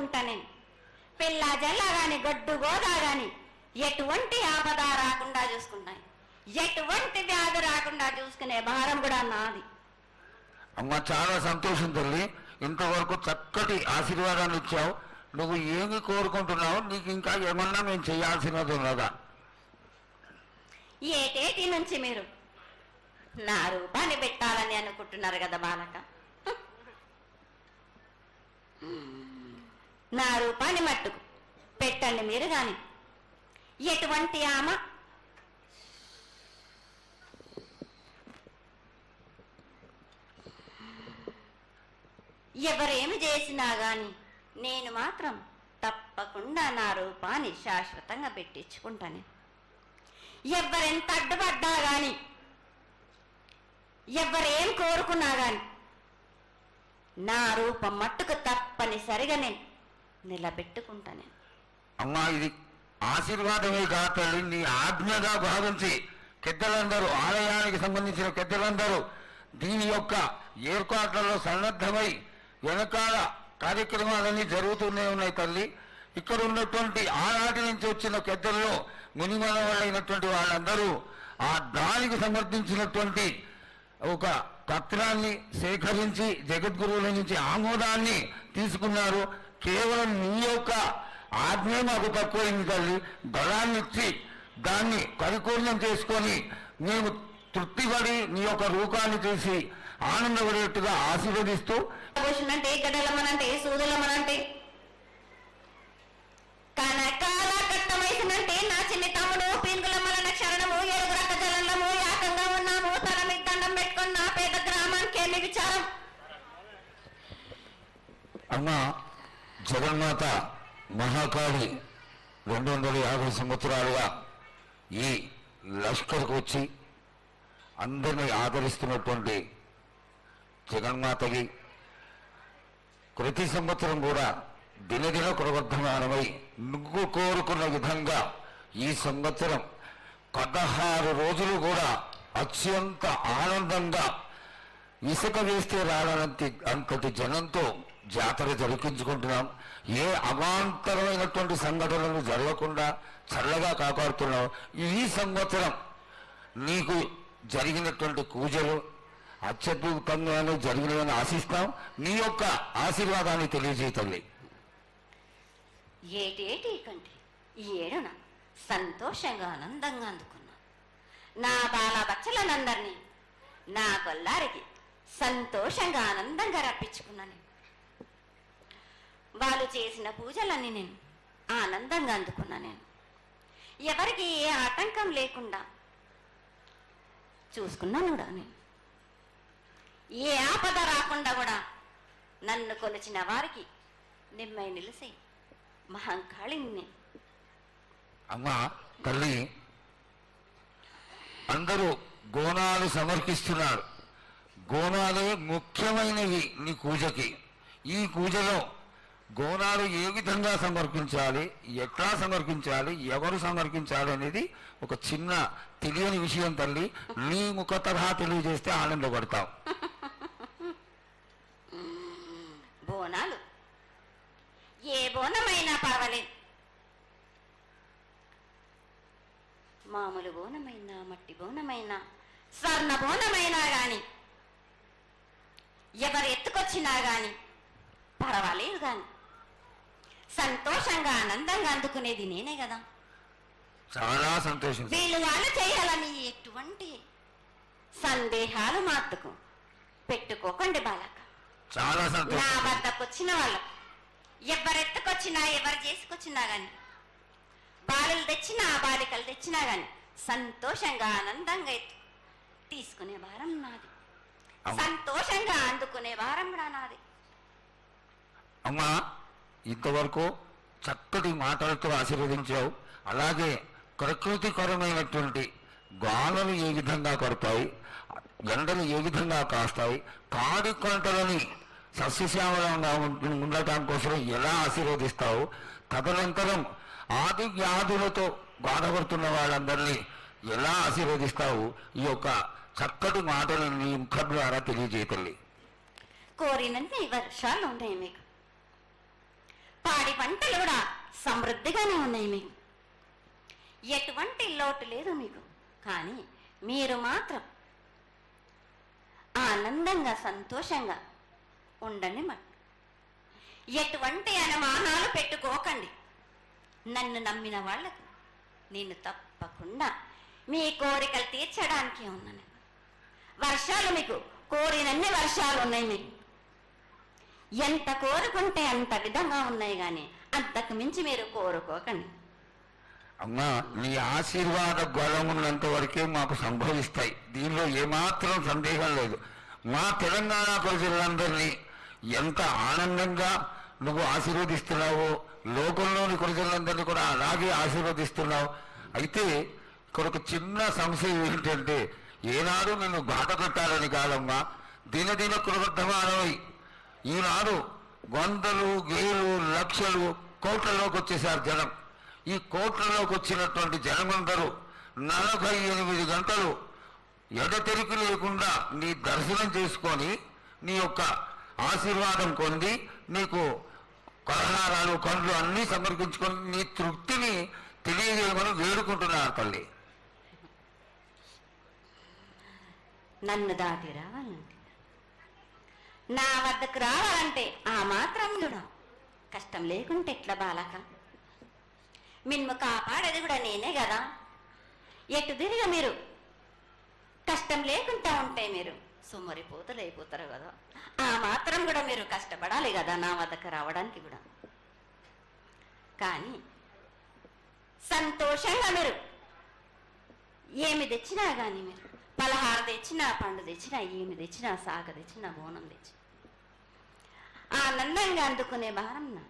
చూసుకుంటా నేను. పిల్ల జల్ల గాని గొడ్డు గోదా గాని ఎటువంటి ఆపద రాకుండా చూసుకుంటాను, ఎటువంటి వ్యాధి రాకుండా చూసుకునే భారం కూడా నాది. అమ్మ చాలా సంతోషం తల్లి, ఇంతవరకు చక్కటి ఆశీర్వాదాన్ని ఇచ్చావు. నువ్వు ఏమి కోరుకుంటున్నావు? నీకు ఇంకా ఏమన్నా మేము చేయాల్సినది ఉన్నదా? ఏటేటి నుంచి మీరు నా రూపాన్ని పెట్టాలని అనుకుంటున్నారు కదా బాలక. నా రూపాన్ని మట్టుకు పెట్టండి మీరు గాని. ఎటువంటి ఆమె ఎవరేమి చేసినా గాని నేను మాత్రం తప్పకుండా నా రూపాన్ని శాశ్వతంగా పెట్టించుకుంటాను. ఎవరెంత అడ్డుపడ్డా గాని, ఎవరేం కోరుకున్నా గాని నా రూపం మట్టుకు తప్పనిసరిగా నేను నిలబెట్టుకుంటాను. అమ్మా ఇది ఆశీర్వాదమే కాదు, నీ ఆజ్ఞగా భావించి పెద్దలందరూ, ఆలయానికి సంబంధించిన పెద్దలందరూ దీని యొక్క ఏర్పాట్లలో సన్నద్ధమై వెనకాల కార్యక్రమాలన్నీ జరుగుతూనే ఉన్నాయి తల్లి. ఇక్కడ ఉన్నటువంటి ఆనాటి నుంచి వచ్చిన పెద్దల్లో మునిమల వాళ్ళైనటువంటి వాళ్ళందరూ ఆ దానికి సమర్థించినటువంటి ఒక పత్రాన్ని సేకరించి జగద్గురువుల నుంచి ఆమోదాన్ని తీసుకున్నారు. కేవలం నీ యొక్క ఆజ్ఞ మాకు తక్కువైంది తల్లి. బలాన్ని ఇచ్చి దాన్ని పరిపూర్ణం చేసుకొని మేము తృప్తిపడి నీ యొక్క రూపాన్ని చూసి ఆనందపడేట్టుగా ఆశీర్వదిస్తూ, అంటే గడ్డలమ్మనంటే సూదులమ్మనంటే కనకాల కట్టమైసినంటే నా చిన్ని తమ్ముడు పీనుగులమ్మల క్షరణము ఏడుగురు అక్క జలంలము ఏకంగా ఉన్నాము. తన మీద దండం పెట్టుకుని నా పేద గ్రామానికి ఏమి విచారం. అమ్మ జగన్మాత మహాకాళి 250 సంవత్సరాలుగా ఈ లష్కర్కు వచ్చి అందరినీ ఆదరిస్తున్నటువంటి జగన్మాతకి ప్రతి సంవత్సరం కూడా దినదిన ప్రవర్ధమానమై నువ్వు కోరుకున్న విధంగా ఈ సంవత్సరం 16 రోజులు కూడా అత్యంత ఆనందంగా ఇసుక వేస్తే రానంత అంతటి జనంతో జాతర జరిపించుకుంటున్నాం. ఏ అవాంతరమైనటువంటి సంఘటనలు జరగకుండా చల్లగా కాపాడుతున్నాం. ఈ సంవత్సరం నీకు జరిగినటువంటి పూజలు అత్యద్భుతంగానే జరిగినవని ఆశిస్తాం. నీ యొక్క ఆశీర్వాదాన్ని తెలియజేయతల్లి. ఏటేటి కంటే ఈ ఏడున సంతోషంగా ఆనందంగా అందుకున్నా. నా బాల బచ్చలనందరినీ నా కొల్లారికి సంతోషంగా ఆనందంగా రప్పించుకున్నాను. వాళ్ళు చేసిన పూజలన్నీ నేను ఆనందంగా అందుకున్నా. నేను ఎవరికి ఏ ఆటంకం లేకుండా చూసుకున్నాను కూడా. నేను ఏ ఆపద రాకుండా కూడా నన్ను కొలిచిన వారికి నిమ్మై నిలిసే మహంకాళిని. అమ్మా తల్లి, అందరూ గోనాలు సమర్పిస్తున్నారు. గోనాలే ముఖ్యమైనవి నీ పూజకి. ఈ పూజలో గోనాలు ఏ విధంగా సమర్పించాలి, ఎట్లా సమర్పించాలి, ఎవరు సమర్పించాలి అనేది ఒక చిన్న తెలియని విషయం తల్లి. నీ ముఖ తరహా తెలియజేస్తే ఆనందపడతావు. బోనాలు ఏ బోనమైనా పర్వాలేదు. మామూలు బోనమైనా, మట్టి బోనమైనా, స్వర్ణ బోనమైనా గాని, ఎవరు ఎత్తుకొచ్చినా గాని పర్వాలేదు. గాని సంతోషంగా ఆనందంగా అందుకునేది నేనే కదా. చాలా సంతోషం. వీళ్ళు వాళ్ళు చేయాలని ఎటువంటి సందేహాలు మాత్రకు పెట్టుకోకండి బాలక. చాలా సంతోషం. నా వద్దకు వచ్చిన వాళ్ళకు ఎవరెత్తుకొచ్చినా, ఎవరు చేసుకొచ్చినా గాని, బాలులు తెచ్చినా, బాలికలు తెచ్చినా గాని సంతోషంగా ఆనందంగా తీసుకునే వారం నాది. సంతోషంగా అందుకునే వారం కూడా నాది. అమ్మా ఇంతవరకు చక్కటి మాటలతో ఆశీర్వదించావు. అలాగే ప్రకృతికరమైనటువంటి గాలులు ఏ విధంగా కొడతాయి, ఎండలు ఏ విధంగా కాస్తాయి, కాడి కొంటలని సస్యశ్యామలంగా ఉండటం కోసం ఎలా ఆశీర్వదిస్తావు, తదనంతరం ఆది వ్యాధులతో బాధపడుతున్న వాళ్ళందరినీ ఎలా ఆశీర్వదిస్తావు, ఈ యొక్క చక్కటి మాటలు నీ ముఖం ద్వారా తెలియజేయతల్లి. కోరినంత వర్షాలు ఉన్నాయి మీకు. పంటలు కూడా సమృద్ధిగానే ఉన్నాయి మీకు, ఎటువంటి లోటు లేదు మీకు. కానీ మీరు మాత్రం ఆనందంగా సంతోషంగా ఉండండి. ఎటువంటి అనుమానాలు పెట్టుకోకండి. నన్ను నమ్మిన వాళ్ళకు నేను తప్పకుండా మీ కోరికలు తీర్చడానికే ఉన్నాను. వర్షాలు మీకు కోరినన్ని వర్షాలు ఉన్నాయి. మీకు ఎంత కోరుకుంటే అంత విధంగా ఉన్నాయి, కానీ అంతకు మించి మీరు కోరుకోకండి. అమ్మా, నీ ఆశీర్వాద గొడవ ఉన్నంత వరకే మాకు సంభవిస్తాయి, దీనిలో ఏమాత్రం సందేహం లేదు. మా తెలంగాణ ప్రజలందరినీ ఎంత ఆనందంగా నువ్వు ఆశీర్వదిస్తున్నావో, లోకంలోని ప్రజలందరినీ కూడా అలాగే ఆశీర్వదిస్తున్నావు. అయితే ఇక్కడ ఒక చిన్న సంశయం ఏంటంటే, ఏనాడు నిన్ను బాట కట్టాలని కాదమ్మా, దినదిన కృతమానమై ఈనాడు వందలు వేలు లక్షలు కోట్లలోకి వచ్చేసారు జనం. ఈ కోట్లలోకి వచ్చినటువంటి జనమందరూ 48 గంటలు ఎడతెరికి లేకుండా నీ దర్శనం చేసుకొని నీ యొక్క ఆశీర్వాదం పొంది నీకు పలహారాలు పండ్లు అన్నీ సమర్పించుకొని నీ తృప్తిని తెలియజేయమని వేడుకుంటున్నారు తల్లి. నన్ను దాటి రావాలంటే, నా వద్దకు రావాలంటే ఆ మాత్రం కూడా కష్టం లేకుంటే ఎట్లా బాలక? మిన్ను కాపాడేది కూడా నేనే కదా. ఎటు తిరిగి మీరు కష్టం లేకుండా ఉంటే మీరు సుమ్మరిపోతలు అయిపోతారు కదా. ఆ మాత్రం కూడా మీరు కష్టపడాలి కదా నా వద్దకు రావడానికి కూడా. కానీ సంతోషంగా మీరు ఏమి తెచ్చినా కానీ, మీరు పలహార తెచ్చినా, పండు తెచ్చినా, ఏమి తెచ్చినా, సాగ తెచ్చినా, బోనం తెచ్చినా ఆనందంగా అందుకునే భారం నా.